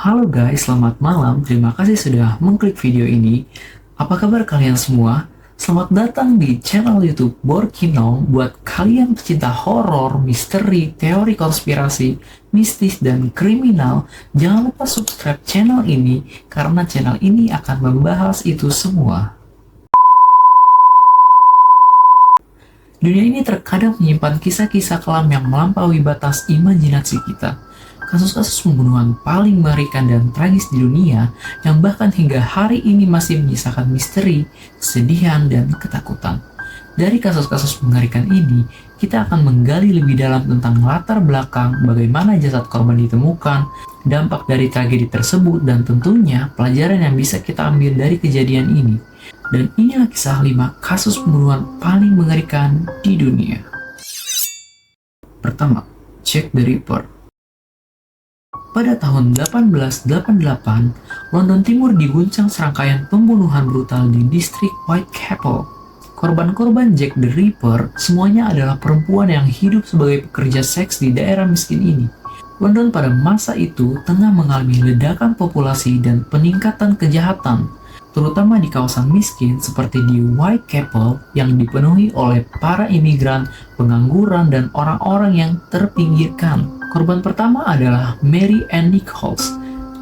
Halo guys, selamat malam. Terima kasih sudah mengklik video ini. Apa kabar kalian semua? Selamat datang di channel YouTube Borkinong buat kalian pecinta horor, misteri, teori konspirasi, mistis, dan kriminal. Jangan lupa subscribe channel ini karena channel ini akan membahas itu semua. Dunia ini terkadang menyimpan kisah-kisah kelam yang melampaui batas imajinasi kita. Kasus-kasus pembunuhan paling mengerikan dan tragis di dunia yang bahkan hingga hari ini masih menyisakan misteri, kesedihan, dan ketakutan. Dari kasus-kasus mengerikan ini, kita akan menggali lebih dalam tentang latar belakang, bagaimana jasad korban ditemukan, dampak dari tragedi tersebut, dan tentunya pelajaran yang bisa kita ambil dari kejadian ini. Dan inilah kisah 5 kasus pembunuhan paling mengerikan di dunia. Pertama, Jack the Ripper. Pada tahun 1888, London Timur diguncang serangkaian pembunuhan brutal di distrik Whitechapel. Korban-korban Jack the Ripper semuanya adalah perempuan yang hidup sebagai pekerja seks di daerah miskin ini. London pada masa itu tengah mengalami ledakan populasi dan peningkatan kejahatan, terutama di kawasan miskin seperti di Whitechapel yang dipenuhi oleh para imigran, pengangguran, dan orang-orang yang terpinggirkan. Korban pertama adalah Mary Ann Nichols.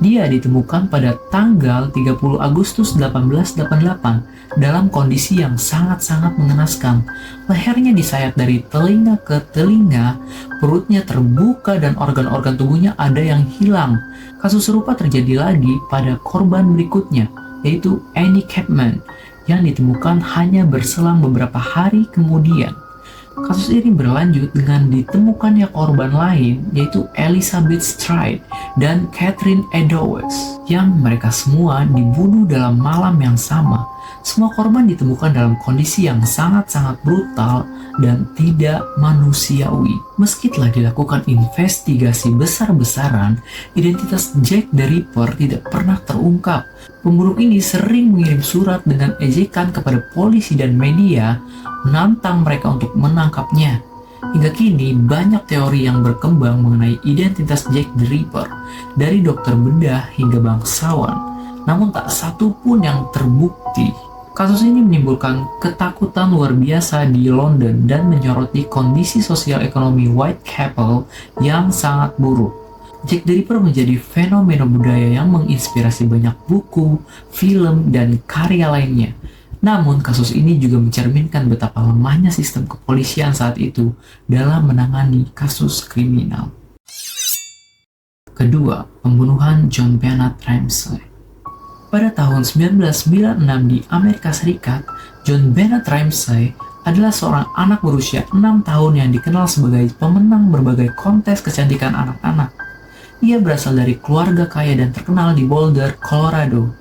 Dia ditemukan pada tanggal 30 Agustus 1888 dalam kondisi yang sangat-sangat mengenaskan. Lehernya disayat dari telinga ke telinga, perutnya terbuka, dan organ-organ tubuhnya ada yang hilang. Kasus serupa terjadi lagi pada korban berikutnya, yaitu Annie Chapman, yang ditemukan hanya berselang beberapa hari kemudian. Kasus ini berlanjut dengan ditemukannya korban lain, yaitu Elizabeth Stride dan Catherine Eddowes, yang mereka semua dibunuh dalam malam yang sama. Semua korban ditemukan dalam kondisi yang sangat-sangat brutal dan tidak manusiawi. Meski telah dilakukan investigasi besar-besaran, identitas Jack the Ripper tidak pernah terungkap. Pembunuh ini sering mengirim surat dengan ejekan kepada polisi dan media, menantang mereka untuk menangkapnya. Hingga kini, banyak teori yang berkembang mengenai identitas Jack the Ripper, dari dokter bedah hingga bangsawan, namun tak satu pun yang terbukti. Kasus ini menimbulkan ketakutan luar biasa di London dan menyoroti kondisi sosial ekonomi Whitechapel yang sangat buruk. Jack the Ripper menjadi fenomena budaya yang menginspirasi banyak buku, film, dan karya lainnya. Namun, kasus ini juga mencerminkan betapa lemahnya sistem kepolisian saat itu dalam menangani kasus kriminal. Kedua, pembunuhan John Bennett Ramsey. Pada tahun 1996 di Amerika Serikat, John Bennett Ramsey adalah seorang anak berusia 6 tahun yang dikenal sebagai pemenang berbagai kontes kecantikan anak-anak. Ia berasal dari keluarga kaya dan terkenal di Boulder, Colorado.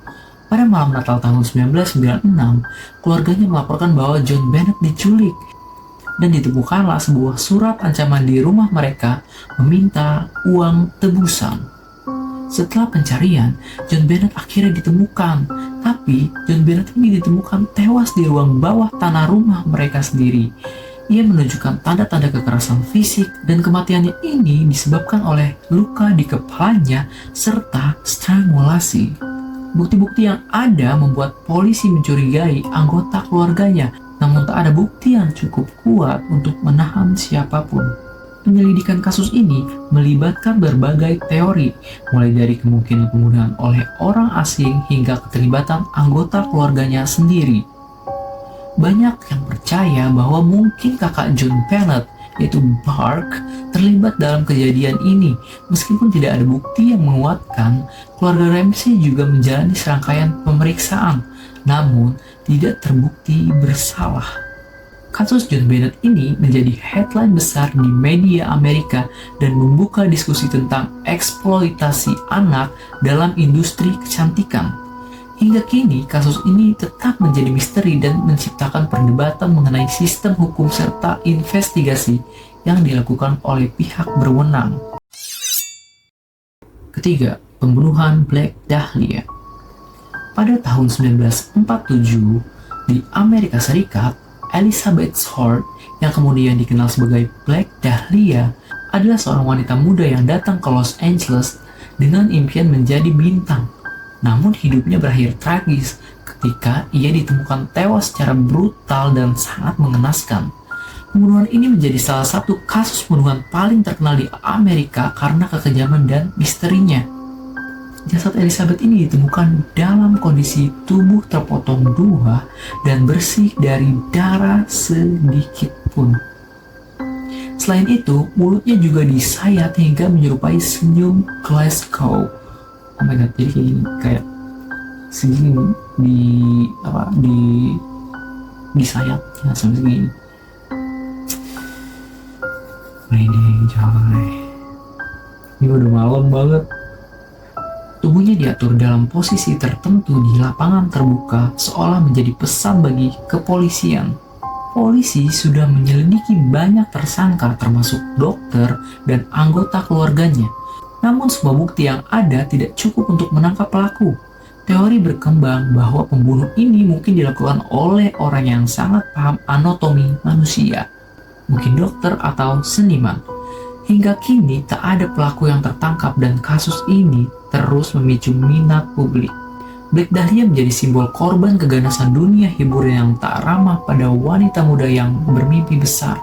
Pada malam Natal tahun 1996, keluarganya melaporkan bahwa John Bennett diculik, dan ditemukanlah sebuah surat ancaman di rumah mereka meminta uang tebusan. Setelah pencarian, John Bennett akhirnya ditemukan, tapi John Bennett ini ditemukan tewas di ruang bawah tanah rumah mereka sendiri. Ia menunjukkan tanda-tanda kekerasan fisik, dan kematiannya ini disebabkan oleh luka di kepalanya serta strangulasi. Bukti-bukti yang ada membuat polisi mencurigai anggota keluarganya, namun tak ada bukti yang cukup kuat untuk menahan siapapun. Penyelidikan kasus ini melibatkan berbagai teori, mulai dari kemungkinan pembunuhan oleh orang asing hingga keterlibatan anggota keluarganya sendiri. Banyak yang percaya bahwa mungkin kakak John Bennett, yaitu Bark, terlibat dalam kejadian ini. Meskipun tidak ada bukti yang menguatkan, keluarga Ramsey juga menjalani serangkaian pemeriksaan, namun tidak terbukti bersalah. Kasus John Bennett ini menjadi headline besar di media Amerika dan membuka diskusi tentang eksploitasi anak dalam industri kecantikan. Hingga kini, kasus ini tetap menjadi misteri dan menciptakan perdebatan mengenai sistem hukum serta investigasi yang dilakukan oleh pihak berwenang. Ketiga, pembunuhan Black Dahlia. Pada tahun 1947, di Amerika Serikat, Elizabeth Short, yang kemudian dikenal sebagai Black Dahlia, adalah seorang wanita muda yang datang ke Los Angeles dengan impian menjadi bintang. Namun hidupnya berakhir tragis ketika ia ditemukan tewas secara brutal dan sangat mengenaskan. Pembunuhan ini menjadi salah satu kasus pembunuhan paling terkenal di Amerika karena kekejaman dan misterinya. Jasad Elizabeth ini ditemukan dalam kondisi tubuh terpotong dua dan bersih dari darah sedikit pun. Selain itu, mulutnya juga disayat hingga menyerupai senyum Glasgow. Oh my god, jadi kayak segini disayat ya sampai segini. Ini coy. Ini udah malam banget. Tubuhnya diatur dalam posisi tertentu di lapangan terbuka seolah menjadi pesan bagi kepolisian. Polisi sudah menyelidiki banyak tersangka termasuk dokter dan anggota keluarganya. Namun semua bukti yang ada tidak cukup untuk menangkap pelaku. Teori berkembang bahwa pembunuh ini mungkin dilakukan oleh orang yang sangat paham anatomi manusia. Mungkin dokter atau seniman. Hingga kini tak ada pelaku yang tertangkap dan kasus ini terus memicu minat publik. Black Dahlia menjadi simbol korban keganasan dunia hiburan yang tak ramah pada wanita muda yang bermimpi besar.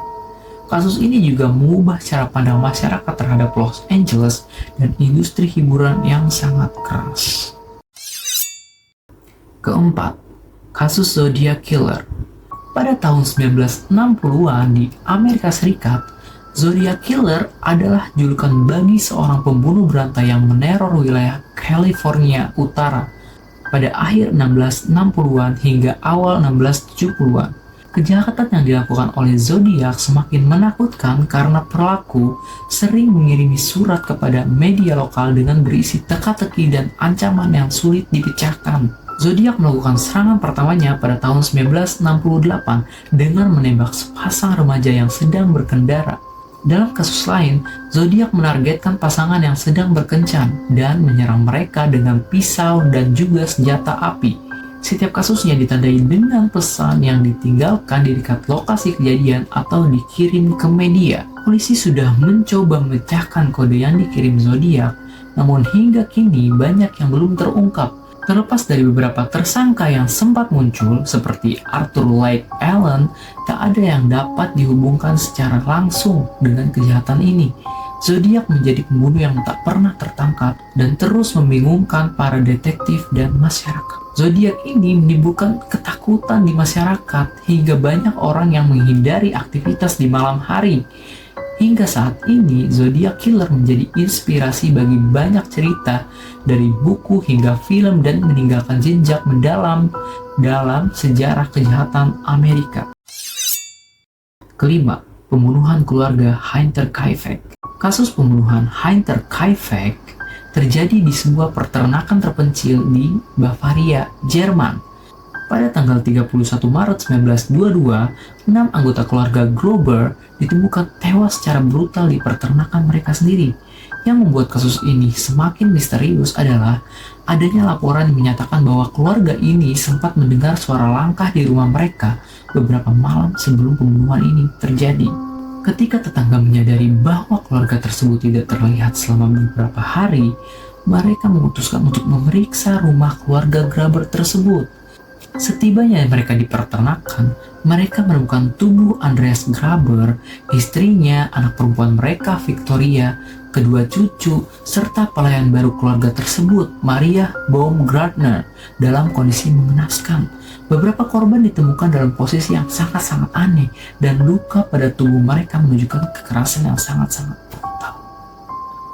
Kasus ini juga mengubah cara pandang masyarakat terhadap Los Angeles dan industri hiburan yang sangat keras. Keempat, kasus Zodiac Killer. Pada tahun 1960-an di Amerika Serikat, Zodiac Killer adalah julukan bagi seorang pembunuh berantai yang meneror wilayah California Utara pada akhir 1660-an hingga awal 1670-an. Kejahatan yang dilakukan oleh Zodiac semakin menakutkan karena pelaku sering mengirimi surat kepada media lokal dengan berisi teka-teki dan ancaman yang sulit dipecahkan. Zodiac melakukan serangan pertamanya pada tahun 1968 dengan menembak sepasang remaja yang sedang berkendara. Dalam kasus lain, Zodiac menargetkan pasangan yang sedang berkencan dan menyerang mereka dengan pisau dan juga senjata api. Setiap kasusnya ditandai dengan pesan yang ditinggalkan di dekat lokasi kejadian atau dikirim ke media. Polisi sudah mencoba memecahkan kode yang dikirim Zodiac, namun hingga kini banyak yang belum terungkap. Terlepas dari beberapa tersangka yang sempat muncul seperti Arthur Leigh Allen, tak ada yang dapat dihubungkan secara langsung dengan kejahatan ini. Zodiac menjadi pembunuh yang tak pernah tertangkap dan terus membingungkan para detektif dan masyarakat. Zodiac ini menimbulkan ketakutan di masyarakat hingga banyak orang yang menghindari aktivitas di malam hari. Hingga saat ini, Zodiac Killer menjadi inspirasi bagi banyak cerita dari buku hingga film dan meninggalkan jejak mendalam dalam sejarah kejahatan Amerika. Kelima, pembunuhan keluarga Hinterkaifeck. Kasus pembunuhan Hinterkaifeck terjadi di sebuah peternakan terpencil di Bavaria, Jerman. Pada tanggal 31 Maret 1922, 6 anggota keluarga Gruber ditemukan tewas secara brutal di peternakan mereka sendiri. Yang membuat kasus ini semakin misterius adalah adanya laporan yang menyatakan bahwa keluarga ini sempat mendengar suara langkah di rumah mereka beberapa malam sebelum pembunuhan ini terjadi. Ketika tetangga menyadari bahwa keluarga tersebut tidak terlihat selama beberapa hari, mereka memutuskan untuk memeriksa rumah keluarga Gruber tersebut. Setibanya mereka di peternakan, mereka menemukan tubuh Andreas Gruber, istrinya, anak perempuan mereka Victoria, kedua cucu, serta pelayan baru keluarga tersebut, Maria Baumgartner, dalam kondisi mengenaskan. Beberapa korban ditemukan dalam posisi yang sangat-sangat aneh dan luka pada tubuh mereka menunjukkan kekerasan yang sangat-sangat brutal.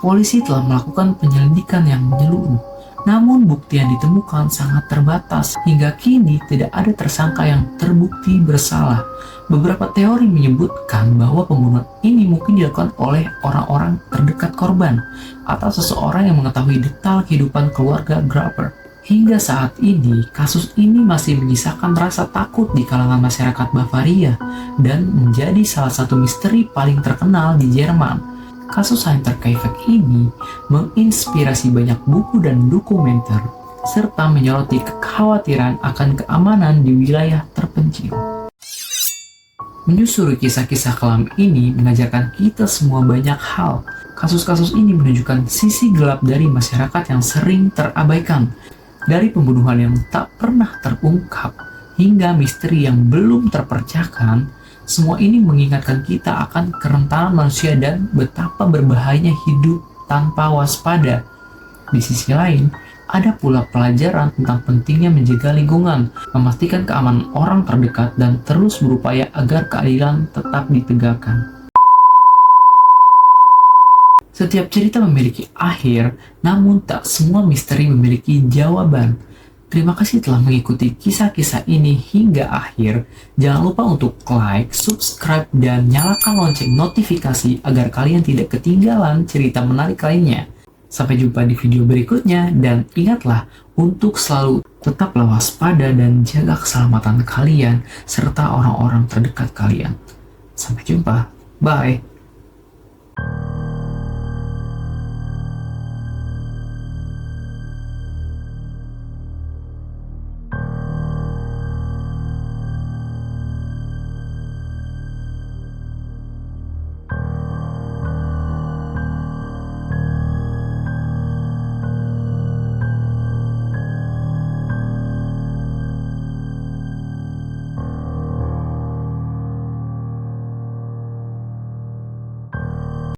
Polisi telah melakukan penyelidikan yang menyeluruh. Namun bukti yang ditemukan sangat terbatas. Hingga kini tidak ada tersangka yang terbukti bersalah. Beberapa teori menyebutkan bahwa pembunuhan ini mungkin dilakukan oleh orang-orang terdekat korban atau seseorang yang mengetahui detail kehidupan keluarga Gruber. Hingga saat ini, kasus ini masih menyisakan rasa takut di kalangan masyarakat Bavaria dan menjadi salah satu misteri paling terkenal di Jerman. Kasus Hinterkaifeck ini menginspirasi banyak buku dan dokumenter, serta menyoroti kekhawatiran akan keamanan di wilayah terpencil. Menyusuri kisah-kisah kelam ini mengajarkan kita semua banyak hal, Kasus-kasus ini menunjukkan sisi gelap dari masyarakat yang sering terabaikan, dari pembunuhan yang tak pernah terungkap hingga misteri yang belum terpecahkan. Semua ini mengingatkan kita akan kerentanan manusia dan betapa berbahayanya hidup tanpa waspada. Di sisi lain, ada pula pelajaran tentang pentingnya menjaga lingkungan, memastikan keamanan orang terdekat, dan terus berupaya agar keadilan tetap ditegakkan. Setiap cerita memiliki akhir, namun tak semua misteri memiliki jawaban. Terima kasih telah mengikuti kisah-kisah ini hingga akhir. Jangan lupa untuk like, subscribe, dan nyalakan lonceng notifikasi agar kalian tidak ketinggalan cerita menarik lainnya. Sampai jumpa di video berikutnya, dan ingatlah untuk selalu tetaplah waspada dan jaga keselamatan kalian serta orang-orang terdekat kalian. Sampai jumpa, bye!